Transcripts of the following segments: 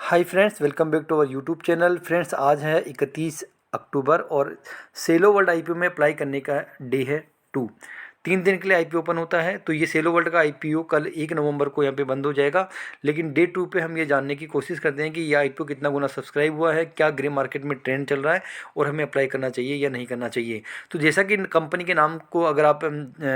Hi friends, welcome back to our YouTube channel. Friends, आज है 31 अक्टूबर और सेलो वर्ल्ड आईपीओ में अप्लाई करने का डे है 2। 3 दिन के लिए आईपीओ ओपन होता है। तो ये सेलो वर्ल्ड का आईपीओ कल 1 नवंबर को यहाँ पे बंद हो जाएगा। लेकिन डे 2 पे हम ये जानने की कोशिश करते हैं कि ये आईपीओ कितना गुना सब्सक्राइब हुआ है, क्या ग्रे मार्केट में ट्रेंड चल रहा है और हमें अप्लाई करना चाहिए या नहीं करना चाहिए। तो जैसा कि कंपनी के नाम को अगर आप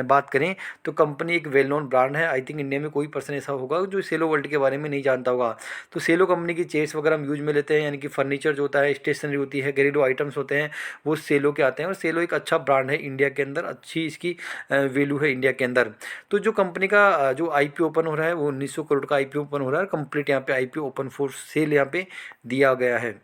बात करें तो कंपनी एक वेल नोन ब्रांड है। आई थिंक इंडिया में कोई पर्सन ऐसा होगा जो सेलो वर्ल्ड के बारे में नहीं जानता होगा। तो सेलो कंपनी की चेयर्स वगैरह हम यूज में लेते हैं, यानी कि फर्नीचर जो होता है, स्टेशनरी होती है, घरेलू आइटम्स होते हैं, वो सेलो के आते हैं। और सेलो एक अच्छा ब्रांड है इंडिया के अंदर, अच्छी इसकी वैल्यू है इंडिया के अंदर। तो जो कंपनी का जो आईपीओ ओपन हो रहा है वो 1900 करोड़ का आईपीओ ओपन हो रहा है। कंप्लीट यहाँ पे आईपीओ ओपन फॉर सेल यहाँ पे दिया गया है।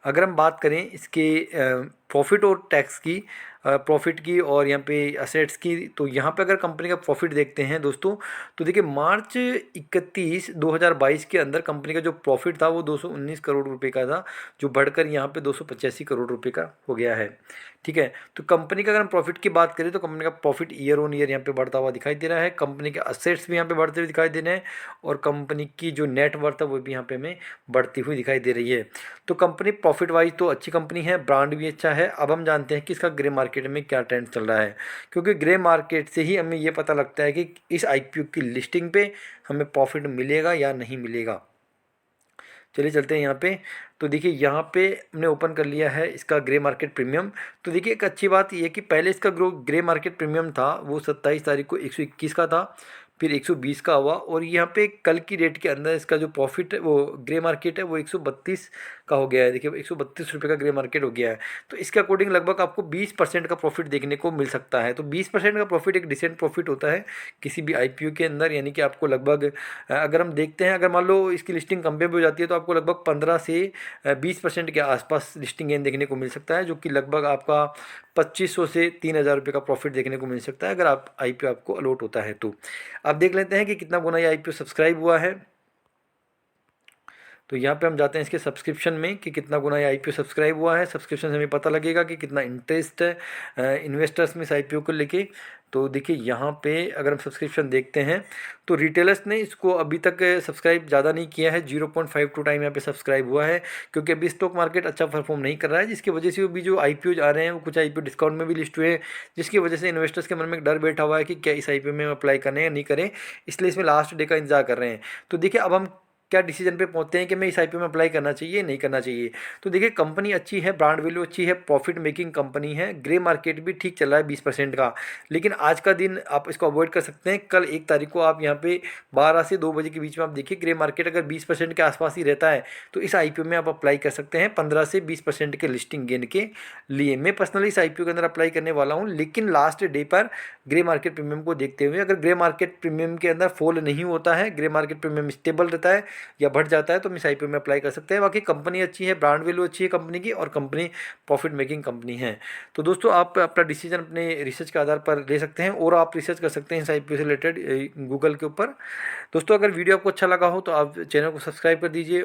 अगर हम बात करें इसके प्रॉफिट और टैक्स की, प्रॉफिट की और यहाँ पे असेट्स की, तो यहाँ पे अगर कंपनी का प्रॉफिट देखते हैं दोस्तों, तो देखिए मार्च 31 2022 के अंदर कंपनी का जो प्रॉफिट था वो 219 करोड़ रुपए का था, जो बढ़कर यहाँ पे 285 करोड़ रुपए का हो गया है। ठीक है, तो कंपनी का अगर हम प्रॉफिट की बात करें तो कंपनी का प्रॉफिट ईयर ऑन ईयर यहाँ पे बढ़ता हुआ दिखाई दे रहा है। कंपनी के असेट्स भी यहाँ पे बढ़ते हुए दिखाई दे रहे हैं और कंपनी की जो नेट वर्थ है वो भी यहाँ पे हमें बढ़ती हुई दिखाई दे रही है। तो कंपनी प्रॉफिट वाइज तो अच्छी कंपनी है, ब्रांड भी अच्छा है। अब हम जानते हैं कि इसका ग्रे मार्केट में क्या ट्रेंड चल रहा है, क्योंकि ग्रे मार्केट से ही हमें ये पता लगता है कि इस आईपीओ की लिस्टिंग पे हमें प्रॉफिट मिलेगा या नहीं मिलेगा। चलिए चलते हैं यहाँ पे। तो देखिए यहाँ पे हमने ओपन कर लिया है इसका ग्रे मार्केट प्रीमियम। तो देखिए एक अच्छी बात ये है कि पहले इसका ग्रे मार्केट प्रीमियम था वो 27 तारीख को 121 का था, फिर 120 का हुआ और यहाँ पे कल की डेट के अंदर इसका जो प्रॉफिट है वो ग्रे मार्केट है वो 132 का हो गया है। देखिए 132 रुपये का ग्रे मार्केट हो गया है। तो इसके अकॉर्डिंग लगभग आपको 20% का प्रॉफिट देखने को मिल सकता है। तो 20% का प्रॉफिट एक डिसेंट प्रॉफिट होता है किसी भी आईपीओ के अंदर, यानी कि आपको लगभग अगर हम देखते हैं, अगर मान लो इसकी लिस्टिंग कम पे भी हो जाती है तो आपको लगभग 15 से 20% के आसपास लिस्टिंग गेन देखने को मिल सकता है, जो कि लगभग आपका 2500 से 3000 रुपये का प्रॉफिट देखने को मिल सकता है अगर आप आईपीओ आपको अलॉट होता है तो। अब देख लेते हैं कि कितना गुना ये आईपीओ सब्सक्राइब हुआ है। तो यहाँ पे हम जाते हैं इसके सब्सक्रिप्शन में कि कितना गुना ये आईपीओ सब्सक्राइब हुआ है। सब्सक्रिप्शन से हमें पता लगेगा कि कितना इंटरेस्ट है इन्वेस्टर्स में इस आईपीओ को लेके। तो देखिए यहाँ पे अगर हम सब्सक्रिप्शन देखते हैं तो रिटेलर्स ने इसको अभी तक सब्सक्राइब ज़्यादा नहीं किया है, 0.52 टाइम यहाँ पे सब्सक्राइब हुआ है, क्योंकि अभी स्टॉक मार्केट अच्छा परफॉर्म नहीं कर रहा है, जिसकी वजह से अभी जो आईपीओ आ रहे हैं वो कुछ आईपीओ डिस्काउंट में भी लिस्ट हुए हैं, जिसकी वजह से इन्वेस्टर्स के मन में एक डर बैठा हुआ है कि क्या इस आईपीओ में अप्लाई करें या नहीं करें, इसलिए इसमें लास्ट डे का इंतजार कर रहे हैं। तो देखिए अब हम क्या डिसीजन पे पहुंचते हैं कि मैं इस आईपीओ में अप्लाई करना चाहिए नहीं करना चाहिए। तो देखिए कंपनी अच्छी है, ब्रांड वैल्यू अच्छी है, प्रॉफिट मेकिंग कंपनी है, ग्रे मार्केट भी ठीक चल रहा है 20% का। लेकिन आज का दिन आप इसको अवॉइड कर सकते हैं। कल 1 तारीख को आप यहाँ पे 12 से 2 बजे के बीच में आप देखिए ग्रे मार्केट अगर 20% के आसपास ही रहता है तो इस आईपीओ में आप अप्लाई कर सकते हैं 15 से 20% के लिस्टिंग गेन के लिए। मैं पर्सनली इस आईपीओ के अंदर अप्लाई करने वाला हूँ, लेकिन लास्ट डे पर ग्रे मार्केट प्रीमियम को देखते हुए, अगर ग्रे मार्केट प्रीमियम के अंदर फॉल नहीं होता है, ग्रे मार्केट प्रीमियम स्टेबल रहता है या बढ़ जाता है, तो हम इस आईपीओ में अप्लाई कर सकते हैं। बाकी कंपनी अच्छी है, ब्रांड वैल्यू अच्छी है कंपनी की और कंपनी प्रॉफिट मेकिंग कंपनी है। तो दोस्तों आप अपना डिसीजन अपने रिसर्च के आधार पर ले सकते हैं और आप रिसर्च कर सकते हैं इस आईपीओ से रिलेटेड गूगल के ऊपर। दोस्तों अगर वीडियो आपको अच्छा लगा हो तो आप चैनल को सब्सक्राइब कर दीजिए।